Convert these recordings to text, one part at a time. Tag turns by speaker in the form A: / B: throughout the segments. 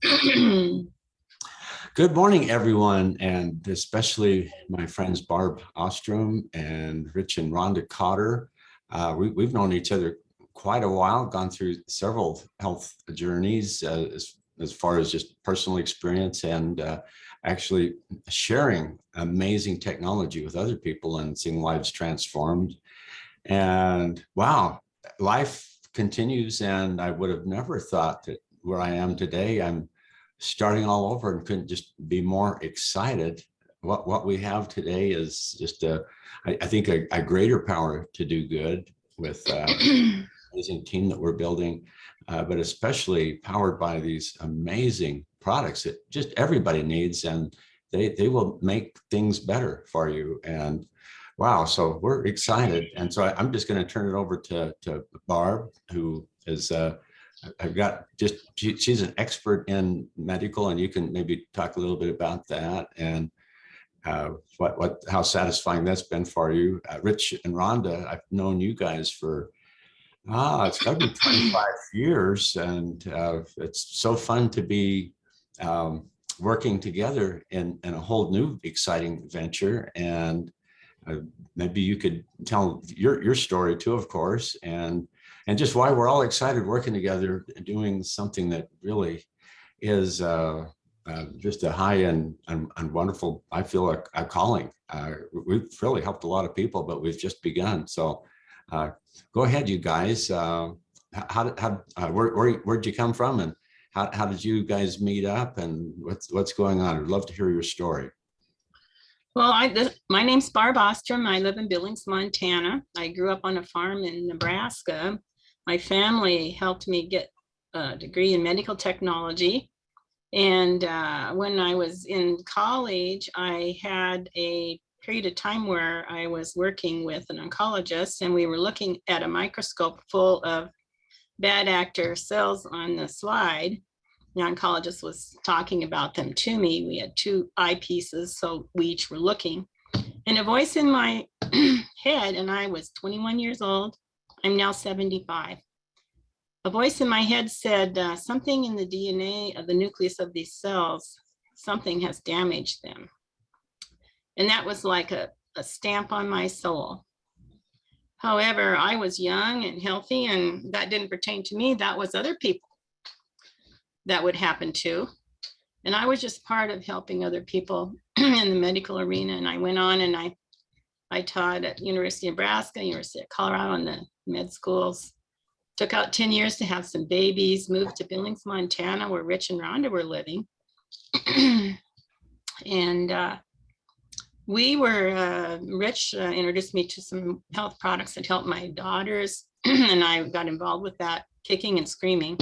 A: Good morning, everyone, and especially my friends Barb Ostrem and Rich and Rhonda Kotter. We've known each other quite a while, gone through several health journeys as far as just personal experience and actually sharing amazing technology with other people and seeing lives transformed. And wow, life continues, and I would have never thought that where I am today, I'm starting all over and couldn't just be more excited. What we have today is just I think a greater power to do good with amazing team that we're building, but especially powered by these amazing products that just everybody needs, and they will make things better for you. And wow, so we're excited. And so I'm just going to turn it over to Barb, who is I've got just she's an expert in medical, and you can maybe talk a little bit about that and how satisfying that's been for you. Rich and Rhonda, I've known you guys for it's got to be 25 years, and it's so fun to be working together in a whole new exciting venture. And maybe you could tell your story too, of course, and just why we're all excited working together and doing something that really is just a high and wonderful, I feel like, a calling. We've really helped a lot of people, but we've just begun. So go ahead, you guys. Where'd you come from, and how did you guys meet up, and what's going on? I'd love to hear your story.
B: Well, my name's Barb Ostrem. I live in Billings, Montana. I grew up on a farm in Nebraska. My family helped me get a degree in medical technology. And when I was in college, I had a period of time where I was working with an oncologist, and we were looking at a microscope full of bad actor cells on the slide. The oncologist was talking about them to me. We had two eyepieces, so we each were looking. And a voice in my head, and I was 21 years old. I'm now 75. A voice in my head said, something in the DNA of the nucleus of these cells, something has damaged them. And that was like a stamp on my soul. However, I was young and healthy, and that didn't pertain to me. That was other people that would happen to. And I was just part of helping other people in the medical arena. And I went on and I taught at University of Nebraska, University of Colorado in the med schools. Took out 10 years to have some babies, moved to Billings, Montana, where Rich and Rhonda were living. And Rich introduced me to some health products that helped my daughters. And I got involved with that, kicking and screaming.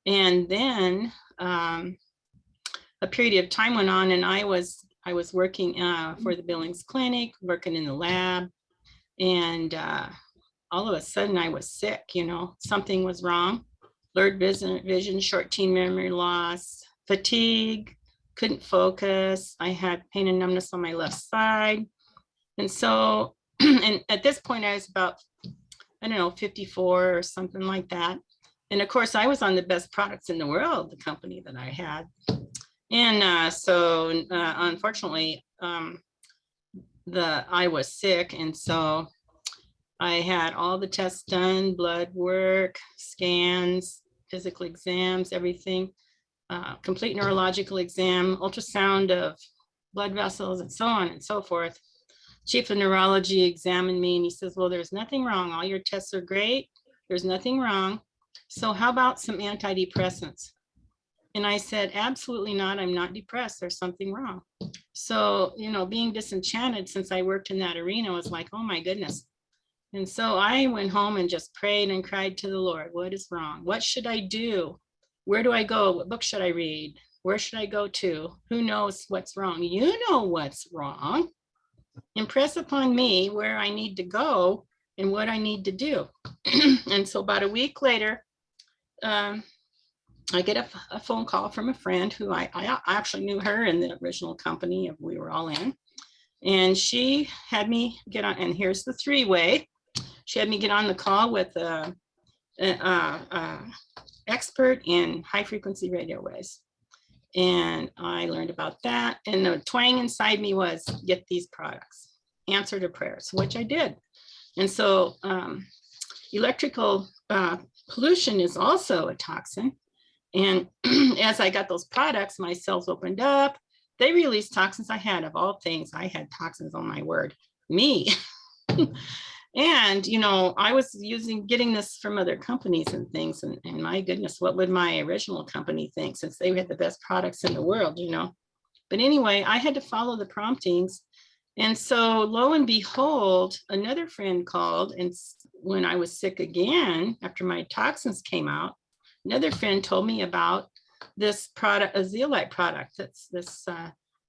B: And then a period of time went on, and I was working for the Billings Clinic, working in the lab, and all of a sudden I was sick. Something was wrong. Blurred vision, short-term memory loss, fatigue, couldn't focus. I had pain and numbness on my left side. And so, and at this point I was about, 54 or something like that. And of course, I was on the best products in the world, the company that I had. And so unfortunately, I was sick. And so I had all the tests done, blood work, scans, physical exams, everything, complete neurological exam, ultrasound of blood vessels, and so on and so forth. Chief of neurology examined me, and he says, well, there's nothing wrong. All your tests are great. There's nothing wrong. So how about some antidepressants? And I said, absolutely not. I'm not depressed. There's something wrong. So, being disenchanted since I worked in that arena was like, oh my goodness. And so I went home and just prayed and cried to the Lord. What is wrong? What should I do? Where do I go? What book should I read? Where should I go to? Who knows what's wrong? You know what's wrong. Impress upon me where I need to go and what I need to do. And so about a week later, I get a phone call from a friend who I actually knew her in the original company we were all in. And she had me get on, and here's the three-way. She had me get on the call with an expert in high frequency radio waves. And I learned about that. And the twang inside me was, get these products, answer to prayers, which I did. And so electrical pollution is also a toxin. And as I got those products, my cells opened up. They released toxins. I had, of all things, I had toxins on my word, me. And, you know, I was getting this from other companies and things. And my goodness, what would my original company think, since they had the best products in the world, you know? But anyway, I had to follow the promptings. And so lo and behold, another friend called, and when I was sick again, after my toxins came out, another friend told me about this product, a zeolite product. That's this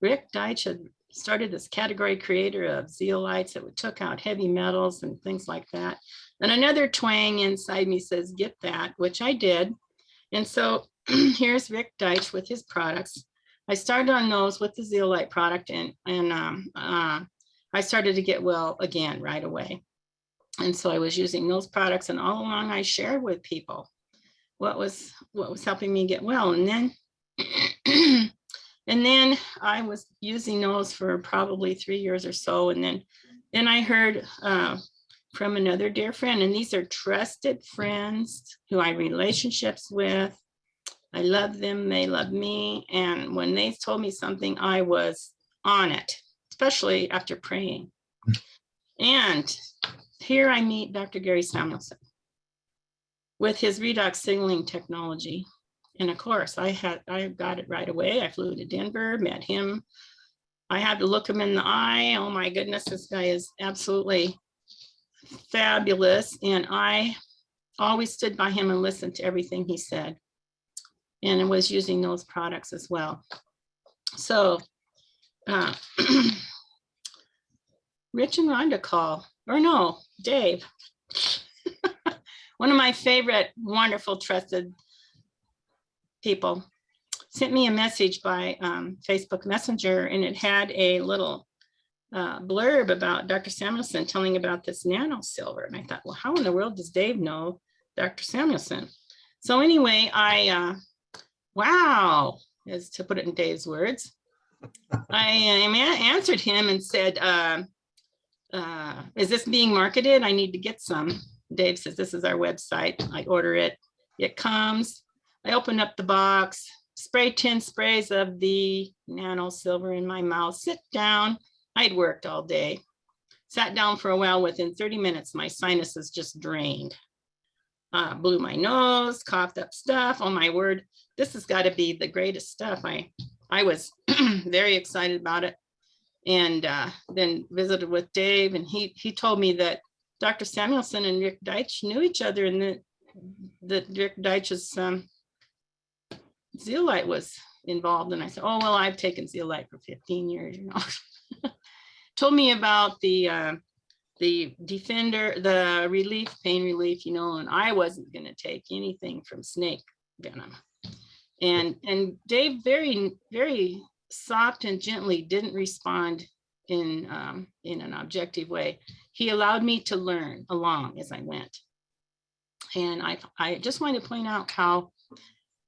B: Rick Deitch had started, this category creator of zeolites that took out heavy metals and things like that. And another twang inside me says, get that, which I did. And so here's Rick Deitch with his products. I started on those with the zeolite product, and I started to get well again right away. And so I was using those products, and all along I shared with people what was helping me get well. And then and then I was using those for probably 3 years or so. And then I heard from another dear friend, and these are trusted friends who I have relationships with. I love them, they love me. And when they told me something, I was on it, especially after praying. And here I meet Dr. Gary Samuelson with his redox signaling technology. And of course, I got it right away. I flew to Denver, met him. I had to look him in the eye. Oh my goodness, this guy is absolutely fabulous. And I always stood by him and listened to everything he said. And I was using those products as well. So Rich and Rhonda call, or no, Dave. One of my favorite, wonderful, trusted people sent me a message by Facebook Messenger, and it had a little blurb about Dr. Samuelson telling about this nano silver. And I thought, well, how in the world does Dave know Dr. Samuelson? So anyway, wow, as to put it in Dave's words, I answered him and said, is this being marketed? I need to get some. Dave says, this is our website. I order it. It comes. I open up the box, spray 10 sprays of the nano silver in my mouth, sit down. I'd worked all day, sat down for a while. Within 30 minutes, my sinuses just drained. Blew my nose, coughed up stuff. Oh my word, this has got to be the greatest stuff. I was very excited about it. And then visited with Dave, and he told me that Dr. Samuelson and Rick Deitch knew each other, and that Rick Deitch's zeolite was involved. And I said, oh, well, I've taken zeolite for 15 years, you know. Told me about the defender, the relief, pain relief, you know, and I wasn't going to take anything from snake venom. And Dave very, very soft and gently didn't respond in an objective way. He allowed me to learn along as I went. And I just want to point out how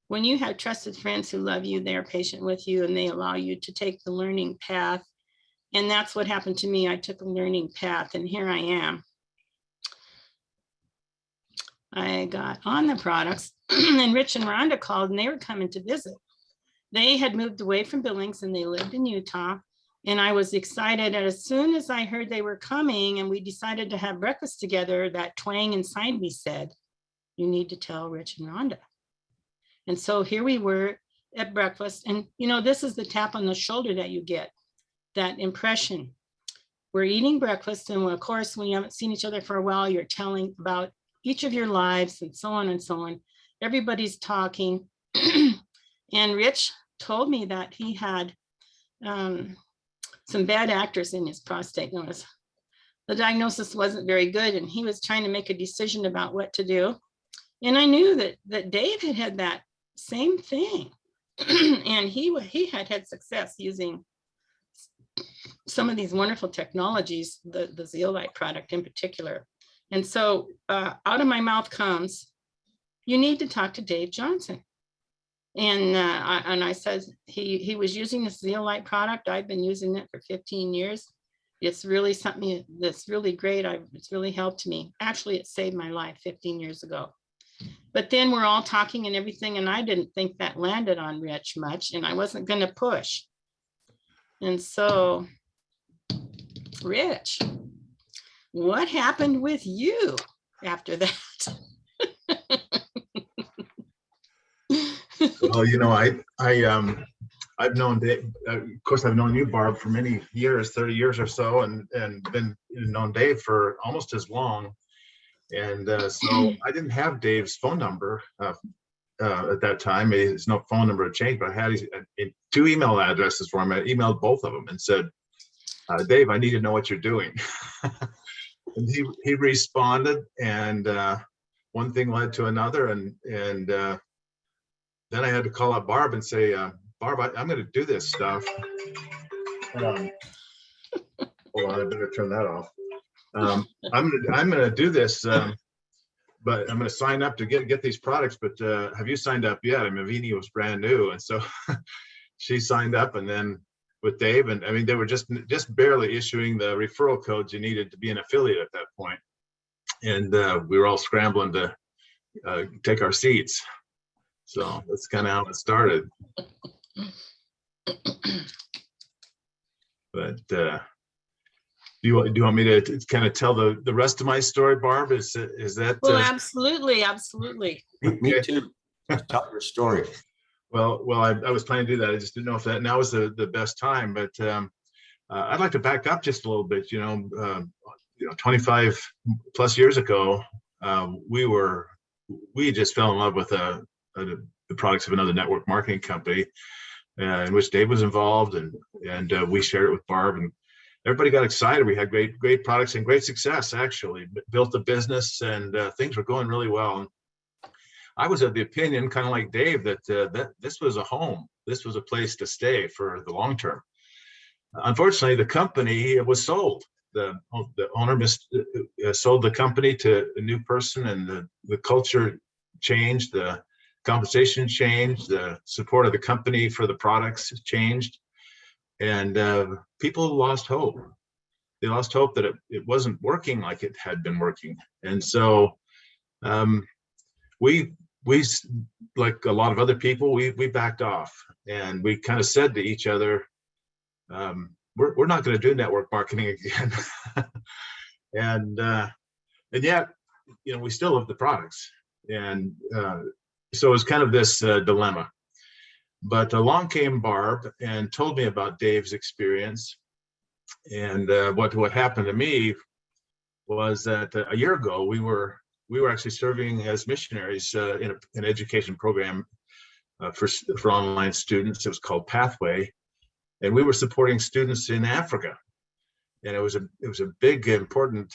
B: when you have trusted friends who love you, they're patient with you, and they allow you to take the learning path. And that's what happened to me. I took a learning path, and here I am. I got on the products, and Rich and Rhonda called, and they were coming to visit. They had moved away from Billings, and they lived in Utah. And I was excited. And as soon as I heard they were coming and we decided to have breakfast together, that twang inside me said, you need to tell Rich and Rhonda. And so here we were at breakfast. And, you know, this is the tap on the shoulder that you get, that impression. We're eating breakfast. And of course, when you haven't seen each other for a while, you're telling about each of your lives and so on and so on. Everybody's talking. And Rich told me that he had some bad actors in his prostate. The diagnosis wasn't very good, and he was trying to make a decision about what to do. And I knew that Dave had that same thing. And he had success using some of these wonderful technologies, the zeolite product in particular. And so out of my mouth comes, you need to talk to Dave Johnson. And I said, he was using the Zeolite product. I've been using it for 15 years. It's really something that's really great. It's really helped me. Actually, it saved my life 15 years ago. But then we're all talking and everything, and I didn't think that landed on Rich much, and I wasn't going to push. And so, Rich, what happened with you after that?
C: Well, I've known Dave, of course, I've known you, Barb, for many years, 30 years or so, and been known Dave for almost as long. And so I didn't have Dave's phone number at that time. His no phone number had changed, but I had two email addresses for him. I emailed both of them and said, Dave, I need to know what you're doing. And he responded, and one thing led to another, and then I had to call up Barb and say, Barb, I'm going to do this stuff. Hold on, I better turn that off. I'm going to do this, but I'm going to sign up to get these products. But have you signed up yet? I mean, Avini was brand new, and so she signed up, and then with Dave, and I mean, they were just barely issuing the referral codes you needed to be an affiliate at that point, and we were all scrambling to take our seats. So that's kind of how it started. But do you want me to kind of tell the rest of my story, Barb? Is that?
B: Well, absolutely.
A: Me too. Tell your story.
C: Well, I was planning to do that. I just didn't know if that now was the best time. But I'd like to back up just a little bit. 25 plus years ago, we just fell in love with the products of another network marketing company, in which Dave was involved, and we shared it with Barb, and everybody got excited. We had great products and great success. Actually, built a business, and things were going really well. And I was of the opinion, kind of like Dave, that this was a home. This was a place to stay for the long term. Unfortunately, the company was sold. The owner sold the company to a new person, and the culture changed. The compensation changed. The support of the company for the products changed, and people lost hope. They lost hope that it wasn't working like it had been working, and so we like a lot of other people, we backed off, and we kind of said to each other, we're not going to do network marketing again. and yet, we still love the products, and so it was kind of this dilemma. But along came Barb and told me about Dave's experience, and what happened to me was that a year ago we were actually serving as missionaries in an education program for online students. It was called Pathway, and we were supporting students in Africa. And it was a big, important,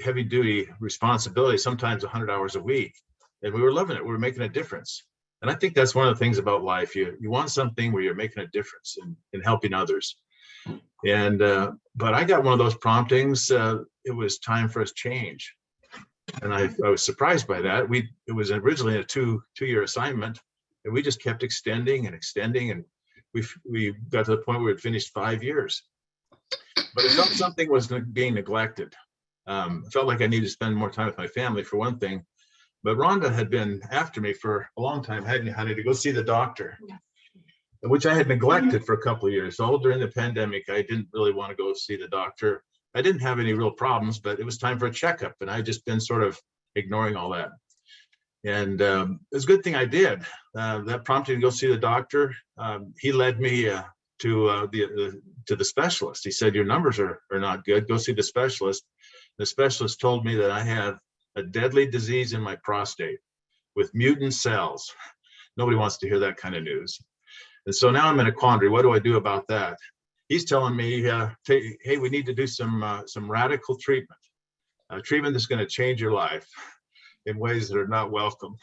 C: heavy-duty responsibility, sometimes 100 hours a week. And we were loving it. We were making a difference. And I think that's one of the things about life. You want something where you're making a difference in helping others. And but I got one of those promptings. It was time for a change. And I was surprised by that. It was originally a two-year assignment, and we just kept extending, and we got to the point where we had finished 5 years. But it felt something was being neglected. I felt like I needed to spend more time with my family, for one thing. But Rhonda had been after me for a long time, hadn't you, honey, to go see the doctor, which I had neglected for a couple of years. All during the pandemic, I didn't really want to go see the doctor. I didn't have any real problems, but it was time for a checkup, and I'd just been sort of ignoring all that. And it was a good thing I did. That prompted me to go see the doctor. He led me to the specialist. He said, your numbers are not good. Go see the specialist. The specialist told me that I have a deadly disease in my prostate with mutant cells. Nobody wants to hear that kind of news. And so now I'm in a quandary. What do I do about that? He's telling me, hey, we need to do some radical treatment, treatment that's going to change your life in ways that are not welcome.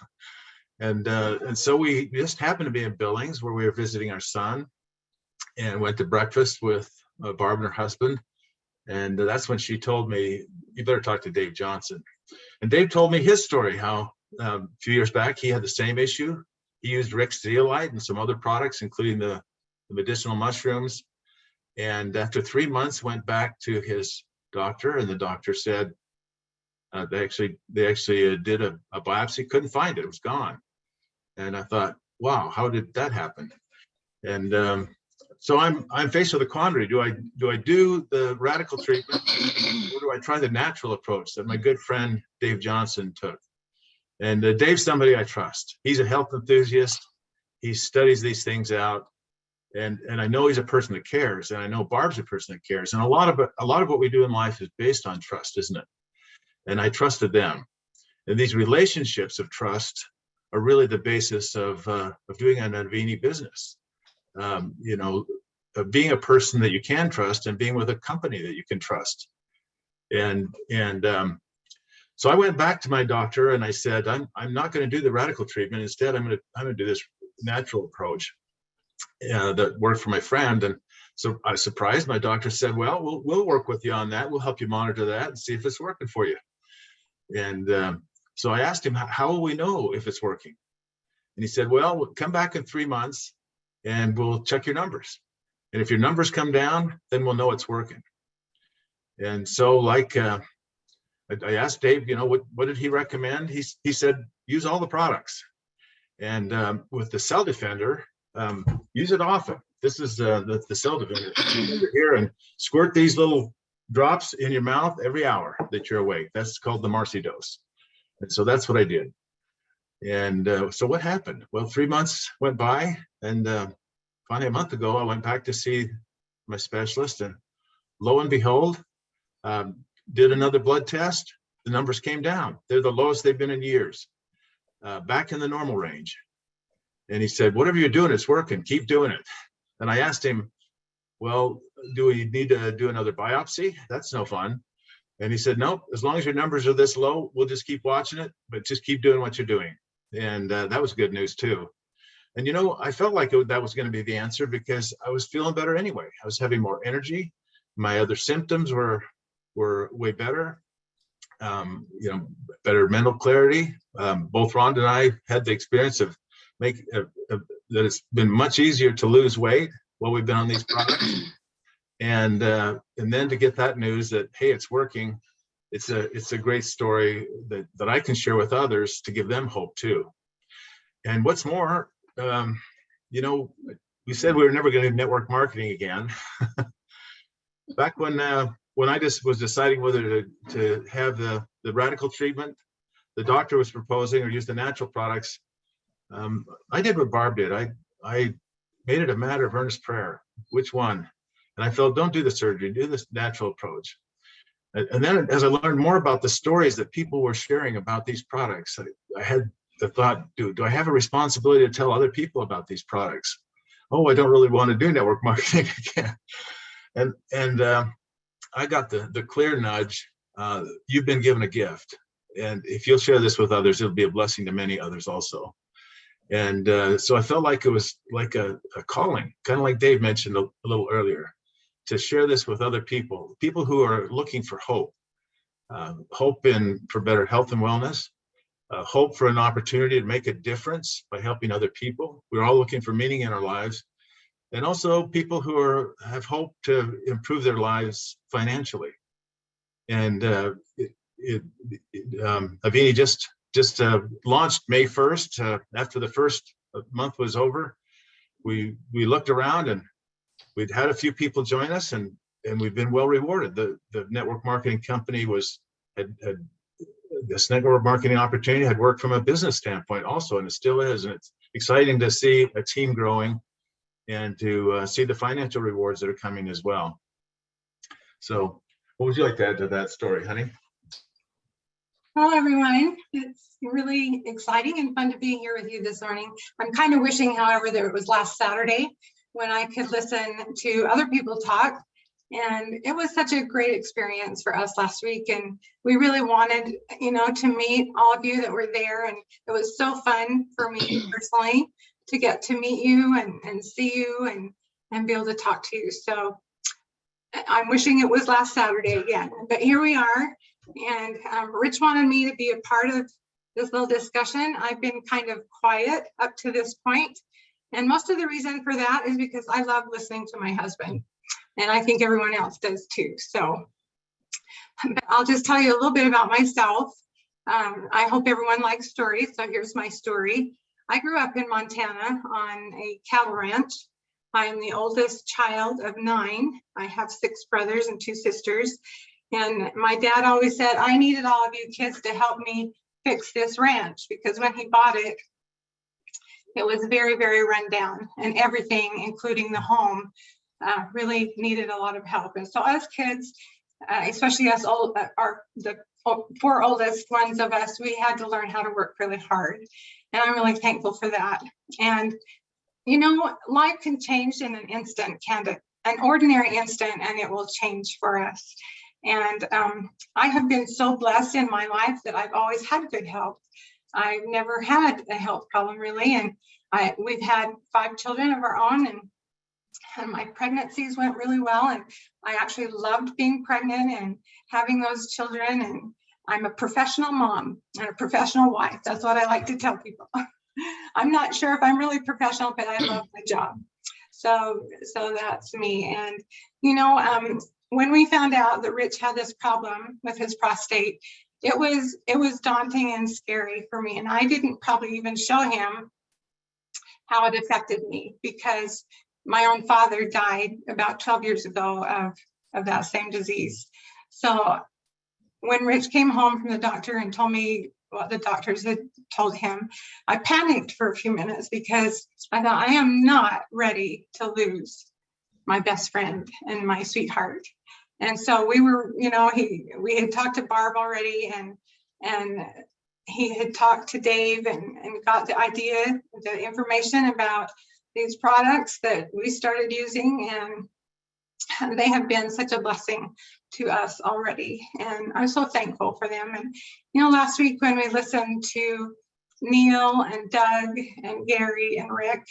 C: And so we just happened to be in Billings, where we were visiting our son, and went to breakfast with Barb and her husband. And that's when she told me, you better talk to Dave Johnson. And Dave told me his story, how a few years back he had the same issue. he used Rick's zeolite and some other products, including the medicinal mushrooms. And after 3 months, went back to his doctor, and the doctor said they actually did a biopsy, couldn't find it, it was gone. And I thought, wow, how did that happen? And so I'm faced with a quandary. Do I do the radical treatment, or do I try the natural approach that my good friend Dave Johnson took? And Dave's somebody I trust. He's a health enthusiast. He studies these things out, and I know he's a person that cares, and I know Barb's a person that cares. And a lot of what we do in life is based on trust, isn't it? And I trusted them. And these relationships of trust are really the basis of doing an Avini business. You know, being a person that you can trust and being with a company that you can trust. And so I went back to my doctor and I said, I'm not going to do the radical treatment. Instead, I'm going to do this natural approach that worked for my friend. And so I was surprised. My doctor said, well, we'll work with you on that. We'll help you monitor that and see if it's working for you. And so I asked him, how will we know if it's working? And he said, well, we'll come back in 3 months and we'll check your numbers. And if your numbers come down, then we'll know it's working. And so like, I asked Dave, you know, what did he recommend? He said, use all the products. And with the Cell Defender, use it often. This is the Cell Defender here, and squirt these little drops in your mouth every hour that you're awake. That's called the Marcy dose. And so that's what I did. And so what happened? Well, 3 months went by, and finally a month ago, I went back to see my specialist, and lo and behold, did another blood test. The numbers came down. They're the lowest they've been in years, back in the normal range. And he said, whatever you're doing, it's working. Keep doing it. And I asked him, well, do we need to do another biopsy? That's no fun. And he said, nope, as long as your numbers are this low, we'll just keep watching it, but just keep doing what you're doing. And that was good news too. And, you know, I felt like that was going to be the answer because I was feeling better anyway. I was having more energy. My other symptoms were way better. You know, better mental clarity. Both Rhonda and I had the experience of that it's been much easier to lose weight while we've been on these products. And then to get that news that, hey, it's working, it's a great story that I can share with others to give them hope too. And what's more, you know, we said we were never going to do network marketing again. Back when I just was deciding whether to have the radical treatment the doctor was proposing or use the natural products, I did what Barb did. I made it a matter of earnest prayer. Which one? And I felt, don't do the surgery, do this natural approach. And then as I learned more about the stories that people were sharing about these products, I had the thought, do I have a responsibility to tell other people about these products? Oh, I don't really want to do network marketing again. And I got the clear nudge, you've been given a gift. And if you'll share this with others, it'll be a blessing to many others also. And so I felt like it was like a calling, kind of like Dave mentioned a little earlier, to share this with other people who are looking for hope, hope for better health and wellness, hope for an opportunity to make a difference by helping other people. We're all looking for meaning in our lives. And also people who have hope to improve their lives financially. And Avini just launched May 1st. After the first month was over, we looked around and we'd had a few people join us, and we've been well rewarded. The network marketing company had this network marketing opportunity had worked from a business standpoint also, and it still is. And it's exciting to see a team growing and to see the financial rewards that are coming as well. So what would you like to add to that story, honey?
D: Hello, everyone. It's really exciting and fun to be here with you this morning. I'm kind of wishing, however, that it was last Saturday when I could listen to other people talk. And it was such a great experience for us last week. And we really wanted, to meet all of you that were there. And it was so fun for me personally to get to meet you and see you and be able to talk to you. So I'm wishing it was last Saturday again, but here we are. And Rich wanted me to be a part of this little discussion. I've been kind of quiet up to this point, and most of the reason for that is because I love listening to my husband, and I think everyone else does too. So I'll just tell you a little bit about myself. I hope everyone likes stories, so here's my story. I grew up in Montana on a cattle ranch. I am the oldest child of 9. I have 6 brothers and 2 sisters. And my dad always said, I needed all of you kids to help me fix this ranch, because when he bought it, it was very, very run down, and everything, including the home, really needed a lot of help. And so as kids, especially us old, the 4 oldest ones of us, we had to learn how to work really hard. And I'm really thankful for that. And you know, life can change in an instant, can't it? An ordinary instant, and it will change for us. And I have been so blessed in my life that I've always had good health. I've never had a health problem really. And we've had 5 children of our own, and my pregnancies went really well. And I actually loved being pregnant and having those children. And I'm a professional mom and a professional wife. That's what I like to tell people. I'm not sure if I'm really professional, but I love my job. So that's me. And, you know, when we found out that Rich had this problem with his prostate, it was daunting and scary for me. And I didn't probably even show him how it affected me, because my own father died about 12 years ago of that same disease. So when Rich came home from the doctor and told me what the doctors had told him, I panicked for a few minutes, because I thought, I am not ready to lose my best friend and my sweetheart. And so we were, you know, we had talked to Barb already, and he had talked to Dave and got the idea, the information about these products that we started using, and they have been such a blessing to us already. And I'm so thankful for them. And, you know, last week when we listened to Neil and Doug and Gary and Rick,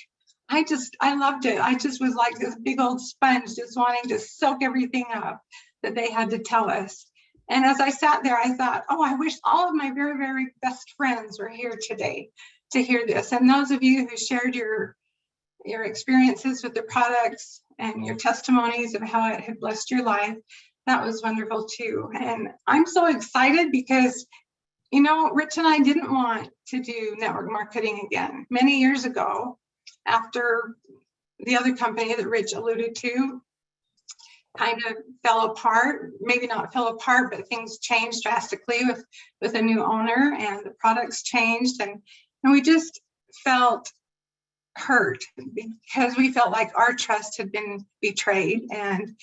D: I loved it. I just was like this big old sponge, just wanting to soak everything up that they had to tell us. And as I sat there, I thought, oh, I wish all of my very, very best friends were here today to hear this. And those of you who shared your experiences with the products and your testimonies of how it had blessed your life, that was wonderful too. And I'm so excited because, you know, Rich and I didn't want to do network marketing again. Many years ago, after the other company that Rich alluded to kind of fell apart, maybe not fell apart, but things changed drastically with a new owner, and the products changed, and we just felt hurt because we felt like our trust had been betrayed. And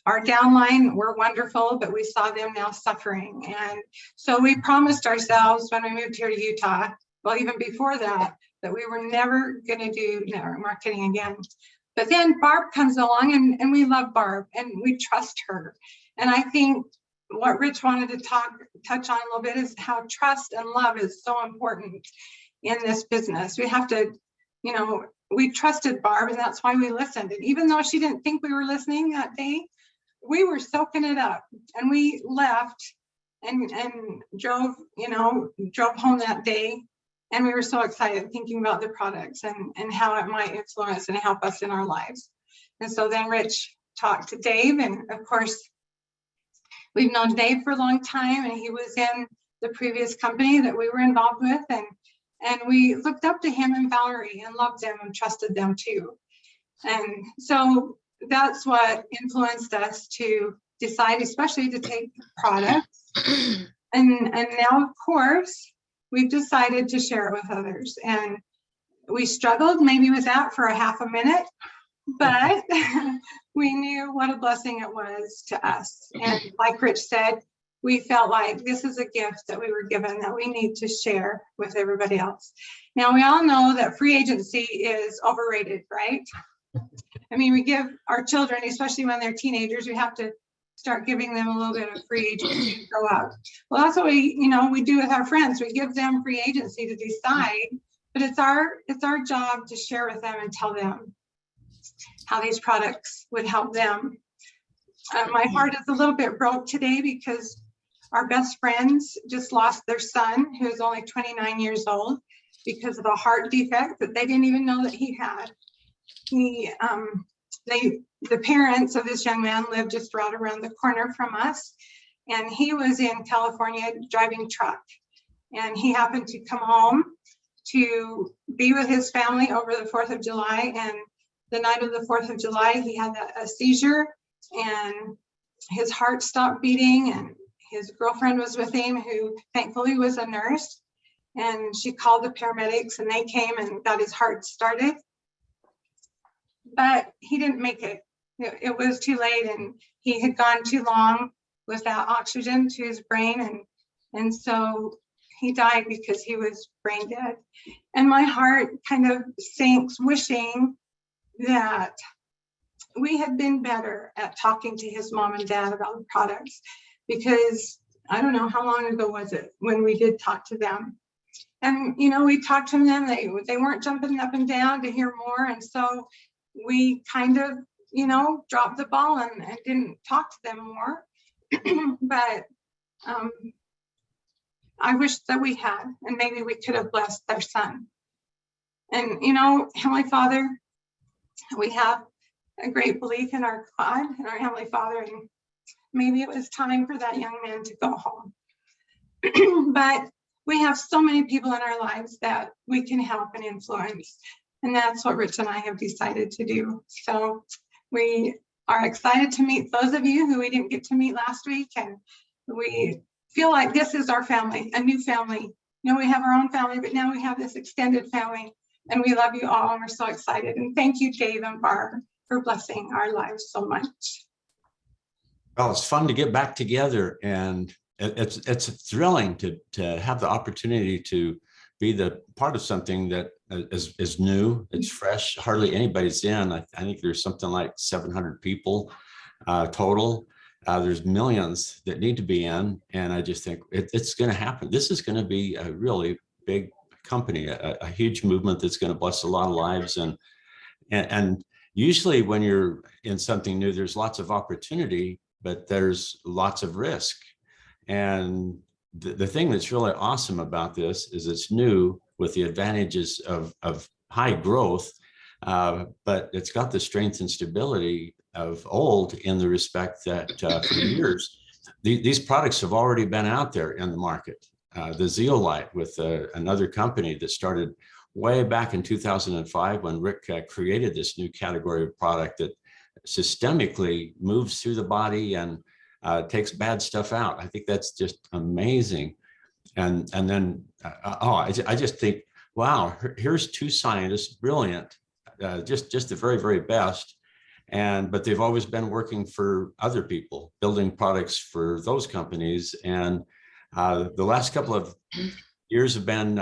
D: our downline were wonderful, but we saw them now suffering. And so we promised ourselves when we moved here to Utah, well, even before that we were never going to do network marketing again. But then Barb comes along, and we love Barb and we trust her. And I think what Rich wanted to touch on a little bit is how trust and love is so important in this business. We have to, you know, we trusted Barb, and that's why we listened. And even though she didn't think we were listening that day, we were soaking it up, and we left and drove home that day. And we were so excited thinking about the products and how it might influence and help us in our lives. And so then Rich talked to Dave, and of course, we've known Dave for a long time, and he was in the previous company that we were involved with. And we looked up to him and Valerie and loved them and trusted them too. And so that's what influenced us to decide, especially to take products. And now, of course, we've decided to share it with others. And we struggled maybe with that for a half a minute, but we knew what a blessing it was to us. And like Rich said, we felt like this is a gift that we were given that we need to share with everybody else. Now, we all know that free agency is overrated, right? I mean, we give our children, especially when they're teenagers, we have to start giving them a little bit of free agency to grow up. Well, that's what we do with our friends. We give them free agency to decide, but it's our job to share with them and tell them how these products would help them. My heart is a little bit broke today because Our best friends just lost their son, who is only 29 years old, because of a heart defect that they didn't even know that he had. The parents of this young man lived just right around the corner from us, and he was in California driving truck, and he happened to come home to be with his family over the 4th of July. And the night of the 4th of July, he had a seizure, and his heart stopped beating, and his girlfriend was with him, who thankfully was a nurse, and she called the paramedics, and they came and got his heart started. But he didn't make it. It was too late, and he had gone too long without oxygen to his brain, and so he died because he was brain dead. And my heart kind of sinks, wishing that we had been better at talking to his mom and dad about the products, because I don't know, how long ago was it when we did talk to them? And, you know, we talked to them, they weren't jumping up and down to hear more. And so we kind of, you know, dropped the ball and didn't talk to them more. But I wish that we had, and maybe we could have blessed their son. And, you know, Heavenly Father, we have a great belief in our God and our Heavenly Father, and maybe it was time for that young man to go home. But we have so many people in our lives that we can help and influence. And that's what Rich and I have decided to do. So we are excited to meet those of you who we didn't get to meet last week. And we feel like this is our family, a new family. You know, we have our own family, but now we have this extended family. And we love you all, and we're so excited. And thank you, Dave and Barb, for blessing our lives so much.
A: Well, it's fun to get back together, and it's thrilling to have the opportunity to be the part of something that is new, it's fresh, hardly anybody's in. I think there's something like 700 people total. There's millions that need to be in, and I just think it's going to happen. This is going to be a really big company, a huge movement that's going to bless a lot of lives. And usually when you're in something new, there's lots of opportunity, but there's lots of risk. And the thing that's really awesome about this is it's new with the advantages of high growth, but it's got the strength and stability of old, in the respect that for years, these products have already been out there in the market. The zeolite with another company that started way back in 2005 when Rick created this new category of product that systemically moves through the body and takes bad stuff out. I think that's just amazing. And then, I just think, wow, here's two scientists, brilliant, just the very, very best. But they've always been working for other people, building products for those companies. And the last couple of years have been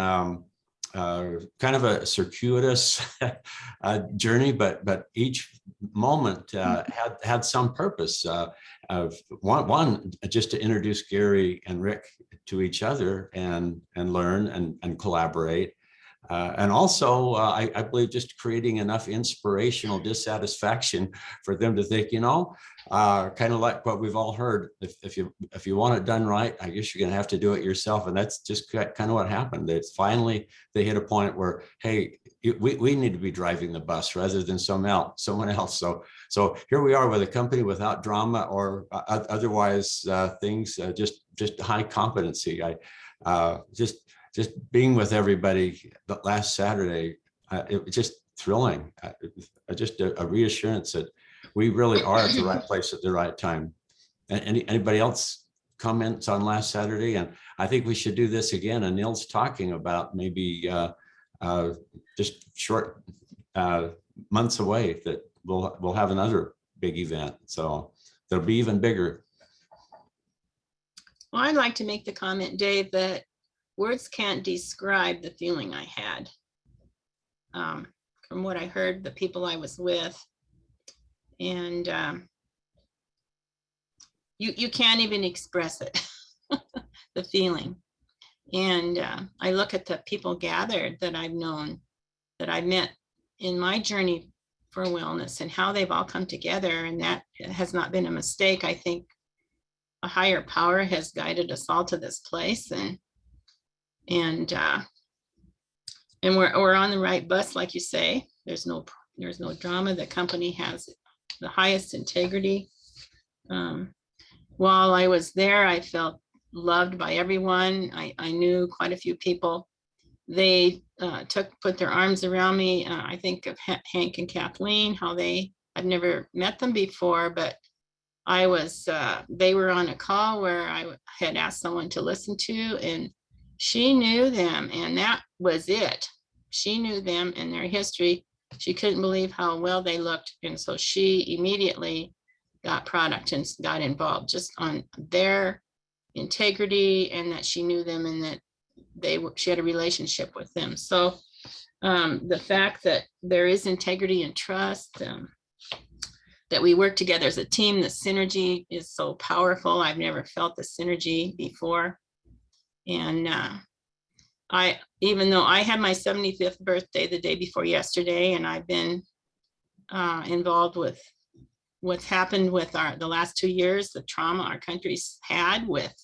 A: kind of a circuitous journey, but each moment had some purpose. One, just to introduce Gary and Rick to each other and learn and collaborate. And also, I believe just creating enough inspirational dissatisfaction for them to think, you know, kind of like what we've all heard, if you want it done right, I guess you're going to have to do it yourself. And that's just kind of what happened. It's finally, they hit a point where, hey, we need to be driving the bus rather than someone else. So here we are with a company without drama or otherwise things, just high competency. Just being with everybody the last Saturday, it was just thrilling. Just a reassurance that we really are at the right place at the right time. And anybody else comments on last Saturday? And I think we should do this again. And Neil's talking about maybe just short months away that we'll have another big event. So they'll be even bigger.
B: Well, I'd like to make the comment, Dave, that words can't describe the feeling I had from what I heard, the people I was with. And you can't even express it, the feeling. And I look at the people gathered that I've known, that I've met in my journey for wellness, and how they've all come together. And that has not been a mistake. I think a higher power has guided us all to this place, and we're on the right bus, like you say. There's no drama. The company has the highest integrity. While I was there, I felt loved by everyone. I knew quite a few people. They put their arms around me. I think of Hank and Kathleen, how I'd never met them before, but they were on a call where I had asked someone to listen to, and she knew them, and that was it. She knew them and their history. She couldn't believe how well they looked. And so she immediately got product and got involved just on their integrity, and that she knew them, and that she had a relationship with them. So the fact that there is integrity and trust, that we work together as a team, the synergy is so powerful. I've never felt the synergy before. And even though I had my 75th birthday the day before yesterday, and I've been involved with what's happened with the last 2 years, the trauma our country's had with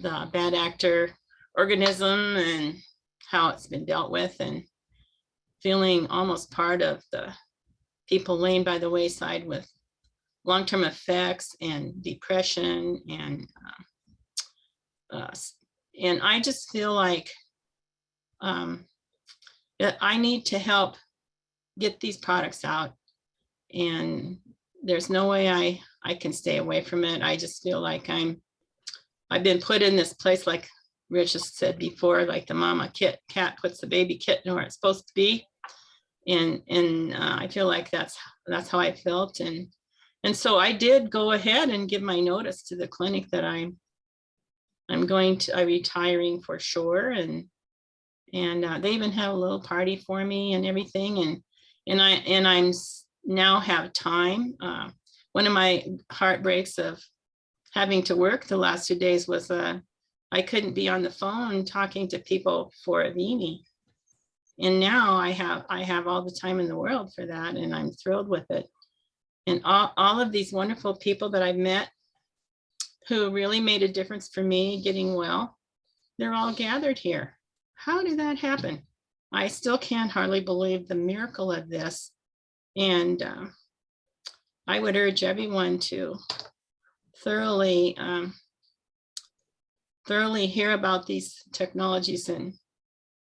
B: the bad actor organism and how it's been dealt with, and feeling almost part of the people laying by the wayside with long-term effects and depression, and I just feel like that I need to help get these products out, and there's no way I can stay away from it. I just feel like I've been put in this place, like Rich has said before, like the mama cat puts the baby kitten where it's supposed to be. And I feel like that's how I felt. And so I did go ahead and give my notice to the clinic that I'm retiring for sure. And they even had a little party for me and everything. And I'm now have time. One of my heartbreaks of having to work the last 2 days was I couldn't be on the phone talking to people for Avini. And now I have all the time in the world for that, and I'm thrilled with it. And all of these wonderful people that I've met who really made a difference for me getting well, they're all gathered here. How did that happen? I still can't hardly believe the miracle of this. And I would urge everyone to thoroughly hear about these technologies, and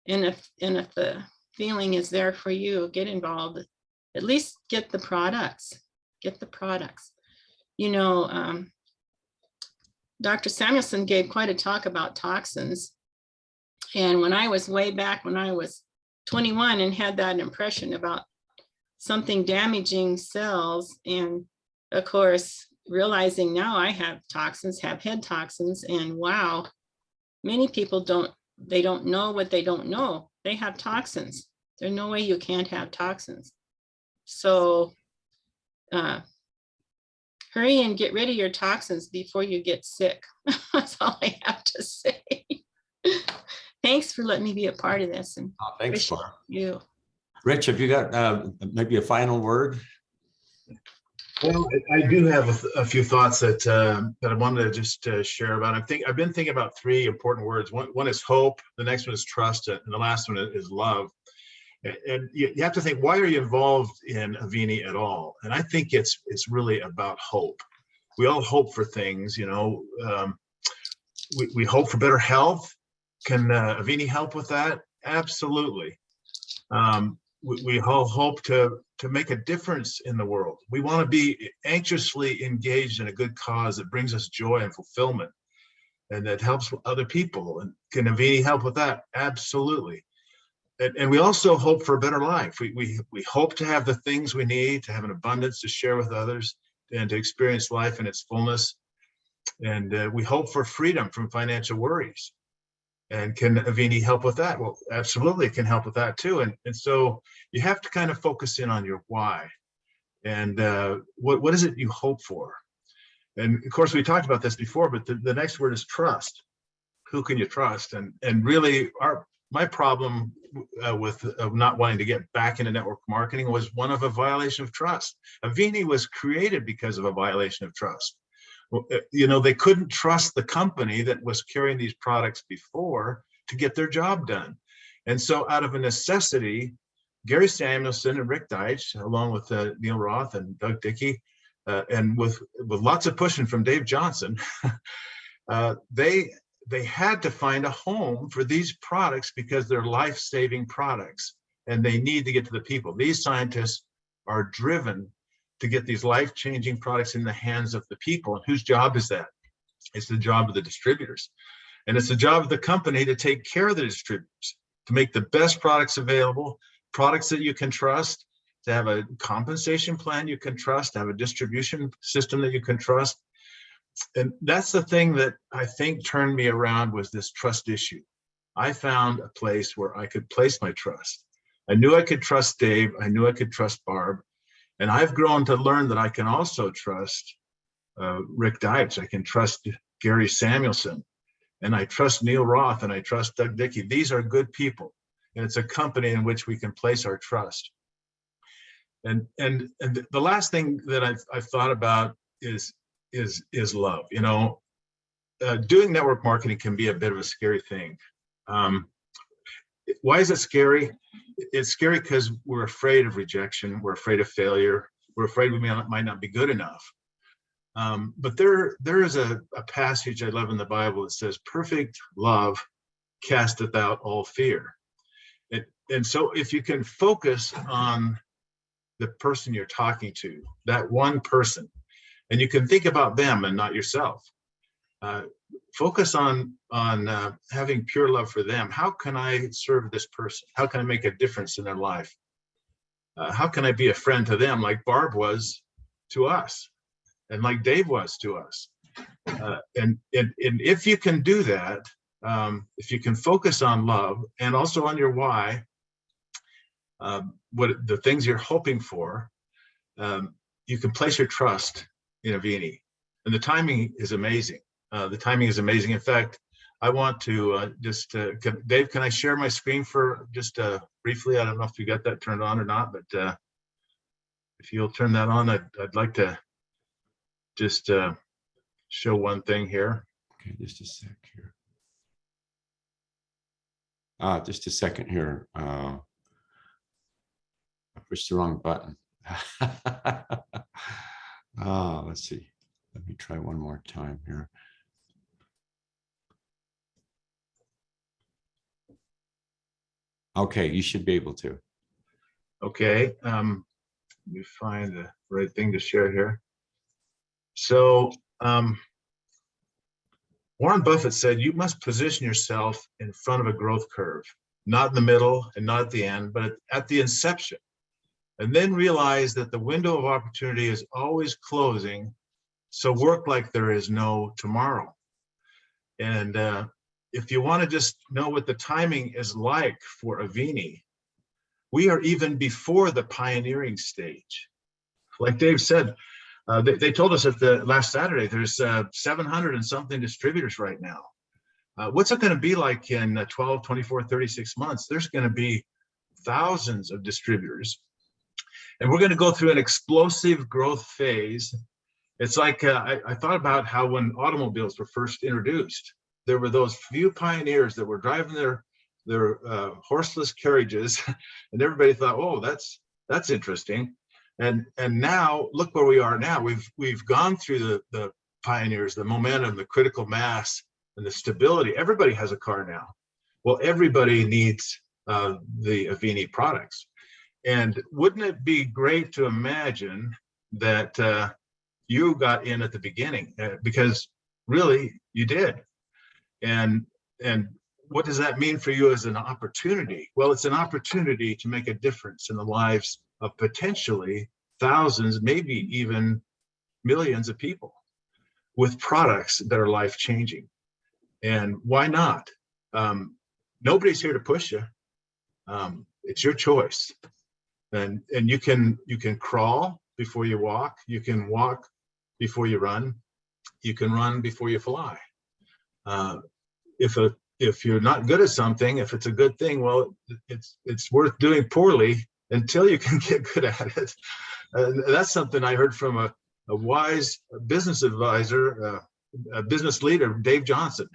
B: if the feeling is there for you, get involved. At least get the products. You know, Dr. Samuelson gave quite a talk about toxins. And when I was way back when I was 21 and had that impression about something damaging cells, and of course, realizing now I have head toxins, and wow, many people don't know what they don't know. They have toxins. There's no way you can't have toxins. So hurry and get rid of your toxins before you get sick. That's all I have to say. Thanks for letting me be a part of this. And
A: thanks, Barb.
B: You.
A: Rich, have you got maybe a final word?
C: Well, I do have a few thoughts that I wanted to just share about. I've been thinking about 3 important words. One is hope, the next one is trust, and the last one is love. And you have to think, why are you involved in Avini at all? And I think it's really about hope. We all hope for things, you know. We hope for better health. Can Avini help with that? Absolutely. We all hope to make a difference in the world. We want to be anxiously engaged in a good cause that brings us joy and fulfillment, and that helps other people. And can Avini help with that? Absolutely. And we also hope for a better life. We hope to have the things we need, to have an abundance to share with others, and to experience life in its fullness. And we hope for freedom from financial worries. And can Avini help with that? Well, absolutely, it can help with that too. And so you have to kind of focus in on your why, and what is it you hope for? And of course, we talked about this before, but the next word is trust. Who can you trust? And really, my problem with not wanting to get back into network marketing was one of a violation of trust. Avini was created because of a violation of trust. They couldn't trust the company that was carrying these products before to get their job done. And so out of a necessity, Gary Samuelson and Rick Deitch, along with Neil Roth and Doug Dickey, and with lots of pushing from Dave Johnson, they had to find a home for these products because they're life-saving products and they need to get to the people. These scientists are driven to get these life-changing products in the hands of the people. And whose job is that? It's the job of the distributors. And it's the job of the company to take care of the distributors, to make the best products available, products that you can trust, to have a compensation plan you can trust, to have a distribution system that you can trust. And that's the thing that I think turned me around, was this trust issue. I found a place where I could place my trust. I knew I could trust Dave. I knew I could trust Barb. And I've grown to learn that I can also trust Rick Deitch. I can trust Gary Samuelson. And I trust Neil Roth, and I trust Doug Dickey. These are good people. And it's a company in which we can place our trust. And the last thing that I've thought about is love. Doing network marketing can be a bit of a scary thing. Why is it scary? It's scary because we're afraid of rejection. We're afraid of failure. We're afraid we might not be good enough. But there is a passage I love in the Bible that says, perfect love casteth out all fear. And so if you can focus on the person you're talking to, that one person, and you can think about them and not yourself. Focus on having pure love for them. How can I serve this person? How can I make a difference in their life? How can I be a friend to them like Barb was to us and like Dave was to us? And if you can do that, if you can focus on love and also on your why, what the things you're hoping for, you can place your trust in Avini. And the timing is amazing. The timing is amazing. In fact, I want to Dave, can I share my screen for just briefly? I don't know if you got that turned on or not, but if you'll turn that on, I'd like to just show one thing here.
A: Okay, just a sec here. Just a second here. I pushed the wrong button. Let's see. Let me try one more time here. Okay, you should be able to.
C: Okay, let me find the right thing to share here. So Warren Buffett said, you must position yourself in front of a growth curve, not in the middle and not at the end, but at the inception. And then realize that the window of opportunity is always closing. So work like there is no tomorrow. And if you want to just know what the timing is like for Avini, we are even before the pioneering stage. Like Dave said, they told us at the last Saturday, there's 700 and something distributors right now. What's it going to be like in 12, 24, 36 months? There's going to be thousands of distributors. And we're going to go through an explosive growth phase. It's like, I thought about how when automobiles were first introduced, there were those few pioneers that were driving their horseless carriages, and everybody thought, oh, that's interesting. And now look where we are now. We've gone through the pioneers, the momentum, the critical mass, and the stability. Everybody has a car now. Well, everybody needs the Avini products. And wouldn't it be great to imagine that you got in at the beginning, because really you did. And what does that mean for you as an opportunity? Well, it's an opportunity to make a difference in the lives of potentially thousands, maybe even millions of people with products that are life-changing. And why not? Nobody's here to push you. It's your choice. And you can crawl before you walk. You can walk before you run. You can run before you fly. If you're not good at something, if it's a good thing, well, it's worth doing poorly until you can get good at it. That's something I heard from a wise business advisor, a business leader, Dave Johnson.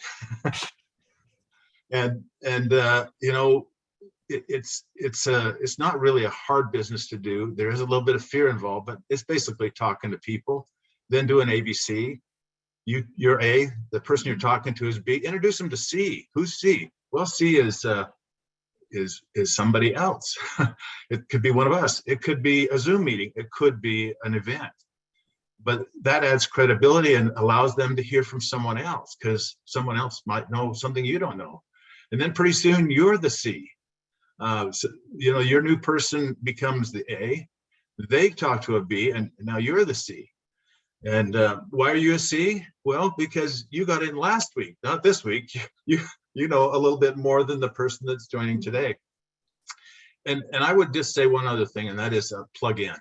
C: and you know, it's not really a hard business to do. There is a little bit of fear involved, but it's basically talking to people, then do an ABC. You're A, the person you're talking to is B. Introduce them to C. Who's C? Well, C is somebody else. It could be one of us. It could be a Zoom meeting. It could be an event. But that adds credibility and allows them to hear from someone else, because someone else might know something you don't know. And then pretty soon you're the C. So, you know, your new person becomes the A. They talk to a B, and now you're the C. And why are you a C? Well, because you got in last week, not this week. You know a little bit more than the person that's joining today. And I would just say one other thing, and that is plug in.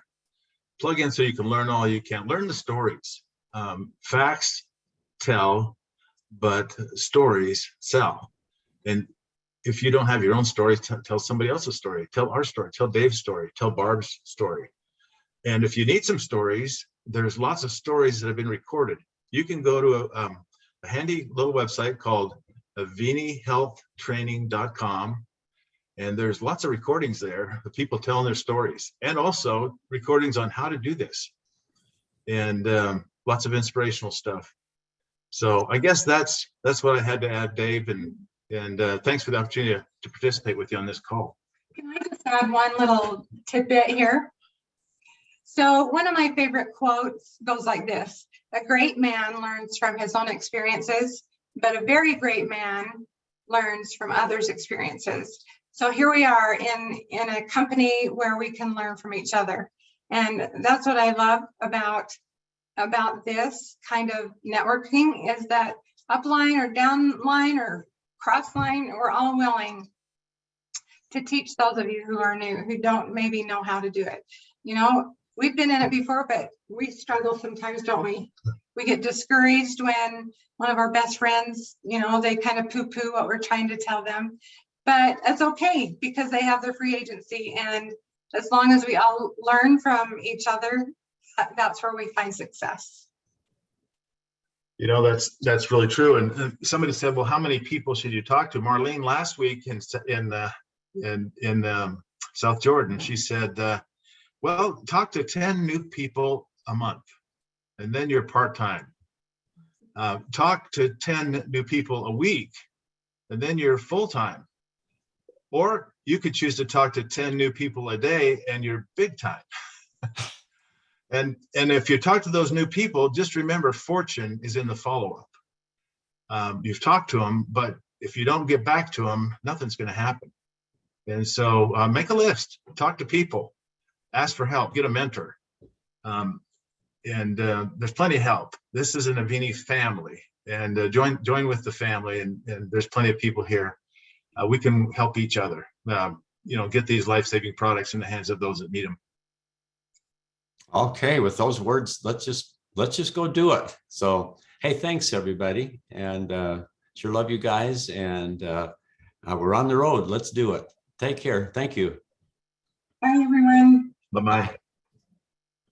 C: Plug in so you can learn all you can. Learn the stories. Facts tell, but stories sell. And if you don't have your own story, tell somebody else's story. Tell our story. Tell Dave's story. Tell Barb's story. And if you need some stories, there's lots of stories that have been recorded. You can go to a handy little website called avinihealthtraining.com. And there's lots of recordings there of people telling their stories, and also recordings on how to do this, and lots of inspirational stuff. So I guess that's what I had to add, Dave, and thanks for the opportunity to participate with you on this call.
D: Can I just add one little tidbit here? So one of my favorite quotes goes like this: a great man learns from his own experiences, but a very great man learns from others' experiences. So here we are in a company where we can learn from each other. And that's what I love about this kind of networking, is that upline or downline or crossline, we're all willing to teach those of you who are new, who don't maybe know how to do it. You know, we've been in it before, but we struggle sometimes, don't we? We get discouraged when one of our best friends, you know, they kind of poo-poo what we're trying to tell them. But it's okay, because they have their free agency. And as long as we all learn from each other, that's where we find success.
C: You know, that's really true. And somebody said, well, how many people should you talk to? Marlene, last week in South Jordan, she said, well, talk to 10 new people a month, and then you're part-time. Talk to 10 new people a week, and then you're full-time. Or you could choose to talk to 10 new people a day and you're big time. And if you talk to those new people, just remember, fortune is in the follow-up. You've talked to them, but if you don't get back to them, nothing's going to happen. And so make a list, talk to people, ask for help, get a mentor. There's plenty of help. This is an Avini family, and join with the family, and there's plenty of people here. We can help each other, you know, get these life-saving products in the hands of those that need them.
A: Okay, with those words, let's just go do it. So, hey, thanks everybody, and sure love you guys, and we're on the road. Let's do it. Take care. Thank you.
D: Bye, everyone.
C: Bye-bye.